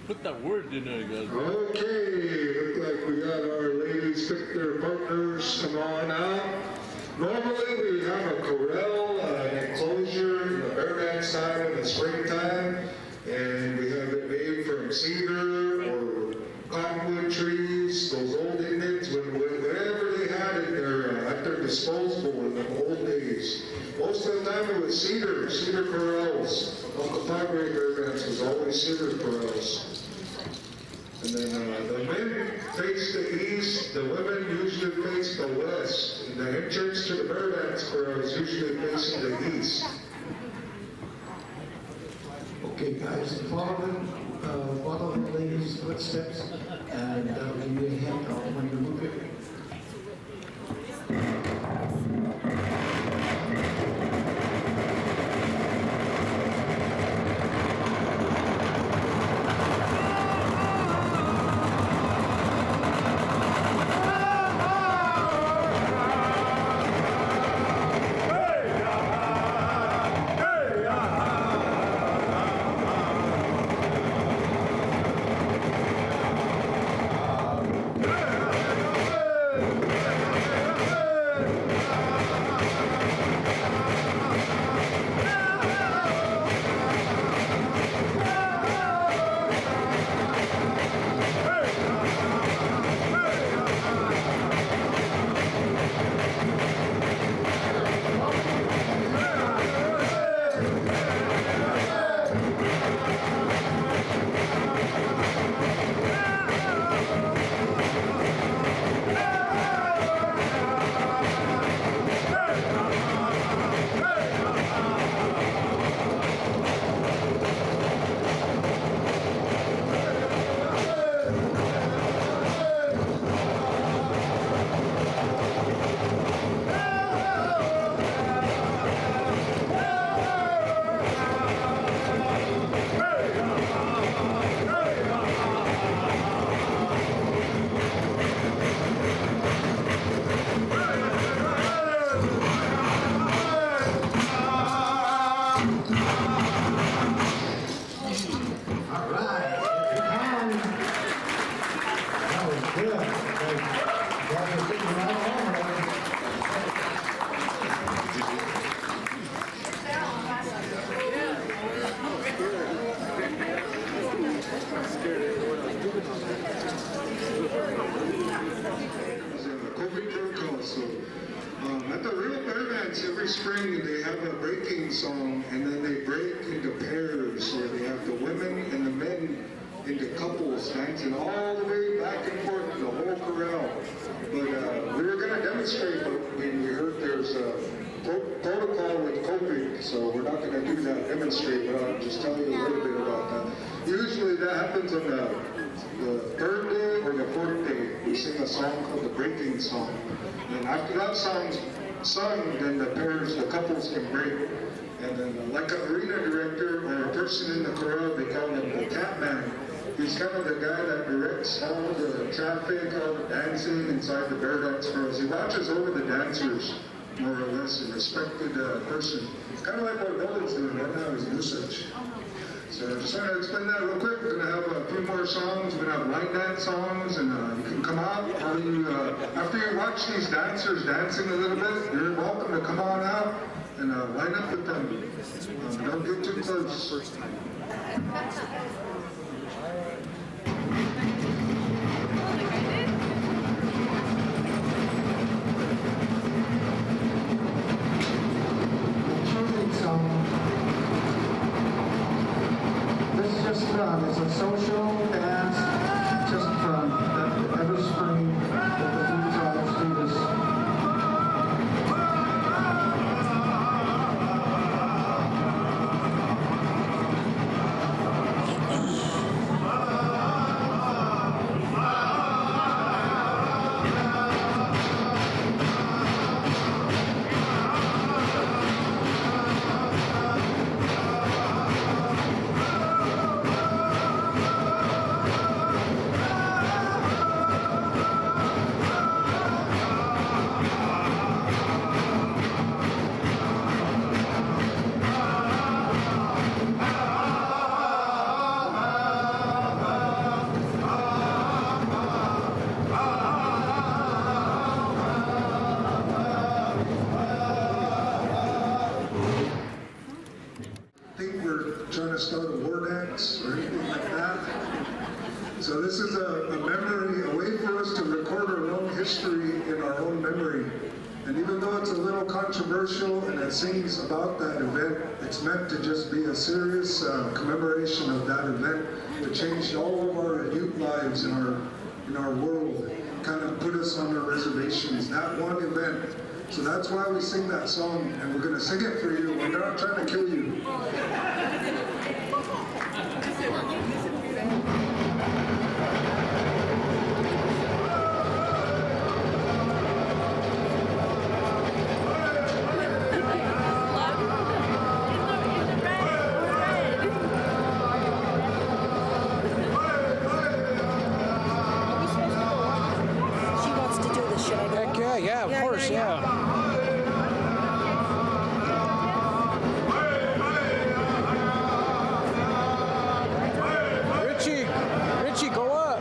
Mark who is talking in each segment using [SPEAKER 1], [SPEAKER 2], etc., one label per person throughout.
[SPEAKER 1] Put that word in there, guys.
[SPEAKER 2] Okay, look like we got our ladies pick their partners. Come on out. Normally we have a corral, an enclosure, in the bear dance time in the springtime, and we have it made from cedar or cottonwood trees. Those old Indians, whatever they had at their disposal in the old days. Most of the time it was cedar corrals. Uncle Padre bear dance was always cedar corrals. And then the men face the east, the women usually face the west. And the entrance to the bear dance corral is usually facing the east.
[SPEAKER 3] Okay, guys, follow the lady's footsteps, and that'll give you a hint on when you move it.
[SPEAKER 2] Hey! spring they have a breaking song, and then they break into pairs. So they have the women and the men into couples dancing all the way back and forth the whole corral. But we were going to demonstrate, but we heard there's a protocol with coping, so we're not going to do that demonstrate, but I'll just tell you a little bit about that. Usually that happens on the third day or the fourth day. We sing a song called the breaking song. And after that song's sung, then the pairs, the couples can break. And then like an arena director or a person in the corral, they call him the cat man. He's kind of the guy that directs all the traffic, all the dancing inside the bear dance for us. He watches over the dancers, more or less, a respected person. It's kind of like what Dylan's doing right now, is usage. So I just want to explain that real quick. We're going to have a few more songs. We're going to have line dance songs, and you can come out. After you watch these dancers dancing a little bit, you're welcome to come on out and line up with them. Don't get too close.
[SPEAKER 3] This is just fun. It's a social dance, just fun. Every spring that the Flute tribes do this.
[SPEAKER 2] Trying to start a war dance or anything like that. So this is a memory, a way for us to record our own history in our own memory. And even though it's a little controversial and it sings about that event, it's meant to just be a serious commemoration of that event that changed all of our youth lives in our world, kind of put us on our reservations, that one event. So that's why we sing that song, and we're going to sing it for you. We're not trying to kill you.
[SPEAKER 4] Yeah, of course, yeah. Richie, go up.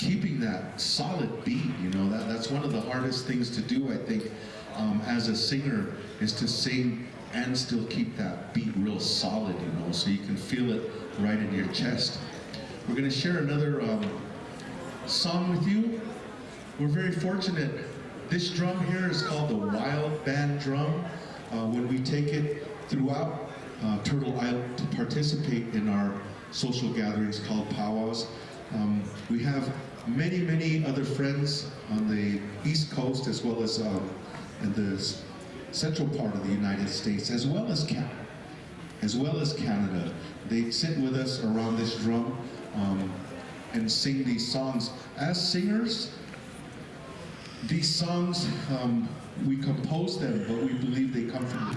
[SPEAKER 5] keeping that solid beat. You know, that's one of the hardest things to do, I think, as a singer, is to sing and still keep that beat real solid, you know, so you can feel it right in your chest. We're going to share another song with you. We're very fortunate. This drum here is called the wild band drum. When we take it throughout Turtle Island to participate in our social gatherings called powwows, we have many, many other friends on the East Coast, as well as in the central part of the United States, as well as Canada. They sit with us around this drum and sing these songs. As singers, these songs, we compose them, but we believe they come from the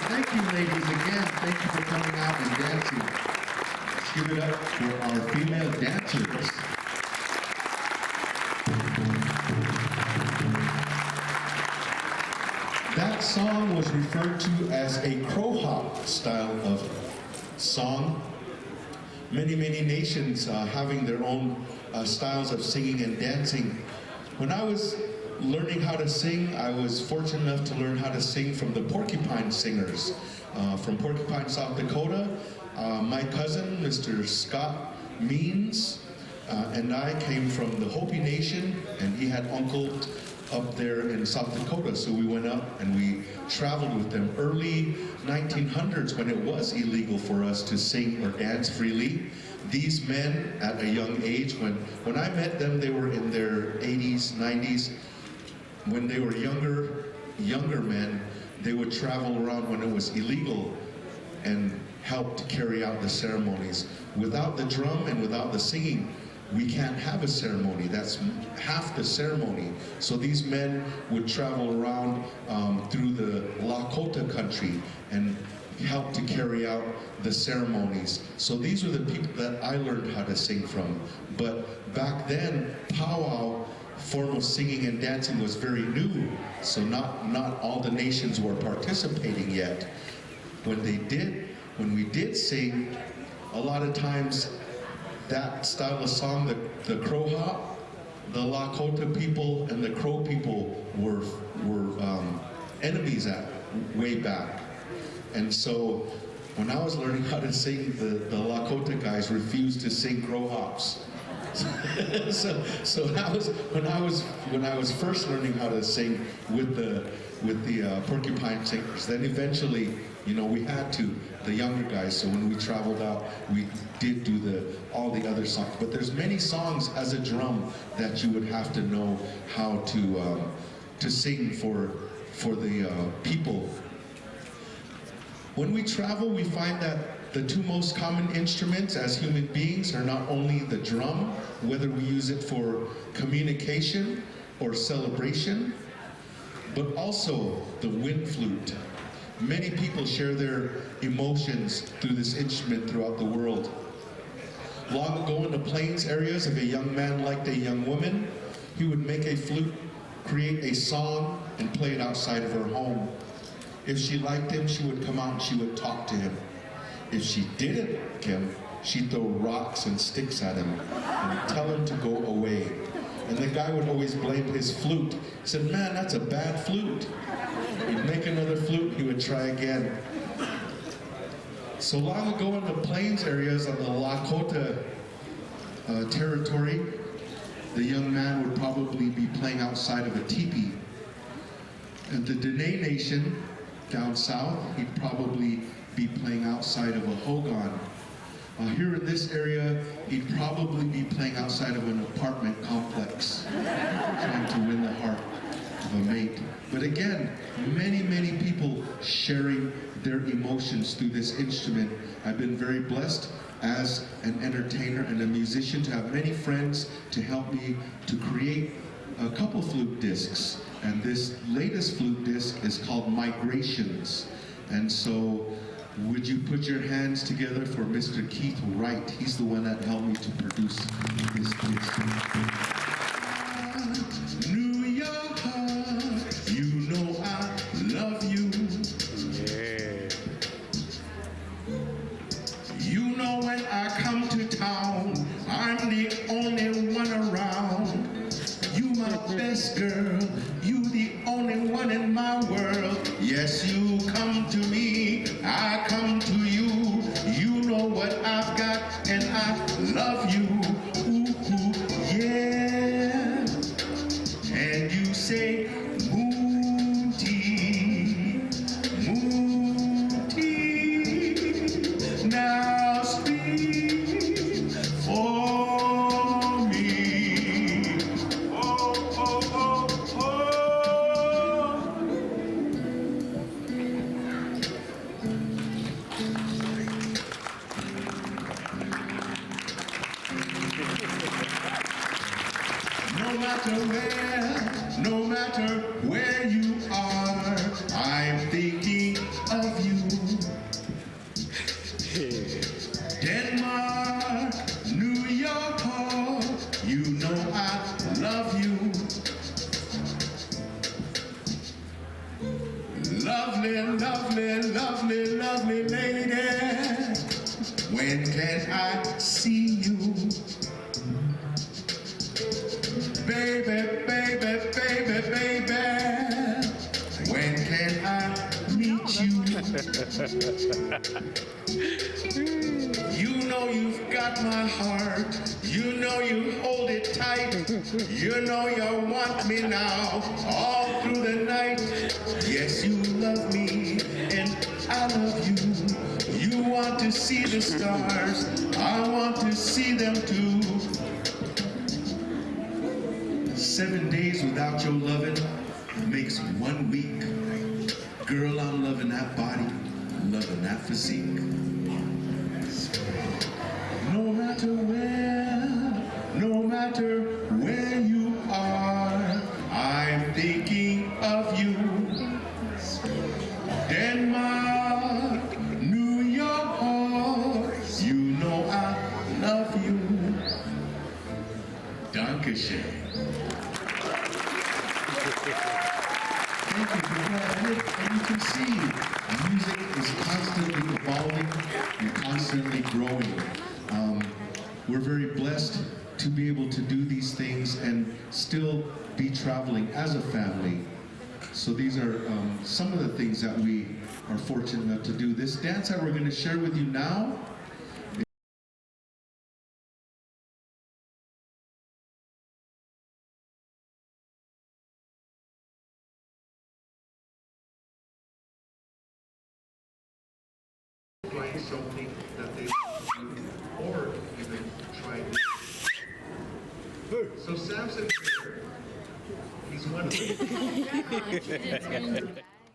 [SPEAKER 5] Thank you, ladies, again. Thank you for coming out and dancing. Let's give it up for our female dancers. That song was referred to as a crow hop style of song. Many, many nations having their own styles of singing and dancing. When I was learning how to sing, I was fortunate enough to learn how to sing from the Porcupine Singers from Porcupine, South Dakota. My cousin, Mr. Scott Means, and I came from the Hopi Nation, and he had uncle up there in South Dakota, so we went up and we traveled with them. Early 1900s, when it was illegal for us to sing or dance freely, these men at a young age, when I met them, they were in their 80s, 90s. When they were younger men, they would travel around when it was illegal and help to carry out the ceremonies. Without the drum and without the singing, we can't have a ceremony. That's half the ceremony. So these men would travel around through the Lakota country and help to carry out the ceremonies. So these were the people that I learned how to sing from. But back then, powwow form of singing and dancing was very new, so not all the nations were participating yet. When we did sing, a lot of times that style of song, the crow hop, the Lakota people and the Crow people were enemies at way back. And so when I was learning how to sing, the Lakota guys refused to sing crow hops. so that was when I was first learning how to sing with the Porcupine Singers. Then eventually, we had to, the younger guys. So when we traveled out, we did do all the other songs. But there's many songs as a drum that you would have to know how to sing for the people. When we travel, we find that the two most common instruments as human beings are not only the drum, whether we use it for communication or celebration, but also the wind flute. Many people share their emotions through this instrument throughout the world. Long ago in the plains areas, if a young man liked a young woman, he would make a flute, create a song, and play it outside of her home. If she liked him, she would come out and she would talk to him. If she didn't like him, she'd throw rocks and sticks at him and tell him to go away. And the guy would always blame his flute. He said, man, that's a bad flute. He'd make another flute, he would try again. So long ago in the plains areas on the Lakota territory, the young man would probably be playing outside of a teepee. And the Dene Nation down south, he'd probably be playing outside of a hogan. Here in this area, he'd probably be playing outside of an apartment complex, trying to win the heart of a mate. But again, many, many people sharing their emotions through this instrument. I've been very blessed as an entertainer and a musician to have many friends to help me to create a couple flute discs. And this latest flute disc is called Migrations. And so, would you put your hands together for Mr. Keith Wright? He's the one that helped me to produce this disc. New York, you know I love you.
[SPEAKER 4] Yeah.
[SPEAKER 5] You know when I come to town, I'm the only one around. You my best girl, you the only one in my world. Yes, you come to me, I come to you. You know what I've got, and I love you. Ooh, ooh, yeah. And you say, moon tea, now speak for me. Oh, oh, oh, oh. No matter where you are, I'm thinking of you. Denmark, New York, you know I love you. Lovely, lovely, lovely, lovely lady, when can I see you? Baby, baby, baby, baby, when can I meet you? You know you've got my heart, you know you hold it tight, you know you want me now, all through the night. Yes, you love me, and I love you. You want to see the stars, I want to see them too. 7 days without your loving makes 1 week. Girl, I'm loving that body, loving that physique. No matter where you are, I'm thinking of you. Denmark, New York, you know I love you. Dankeschön. Thank you for that. And you can see, music is constantly evolving and constantly growing. We're very blessed to be able to do these things and still be traveling as a family. So these are some of the things that we are fortunate to do. This dance that we're going to share with you now playing something that they or even trying to. So Samson here, he's one of them.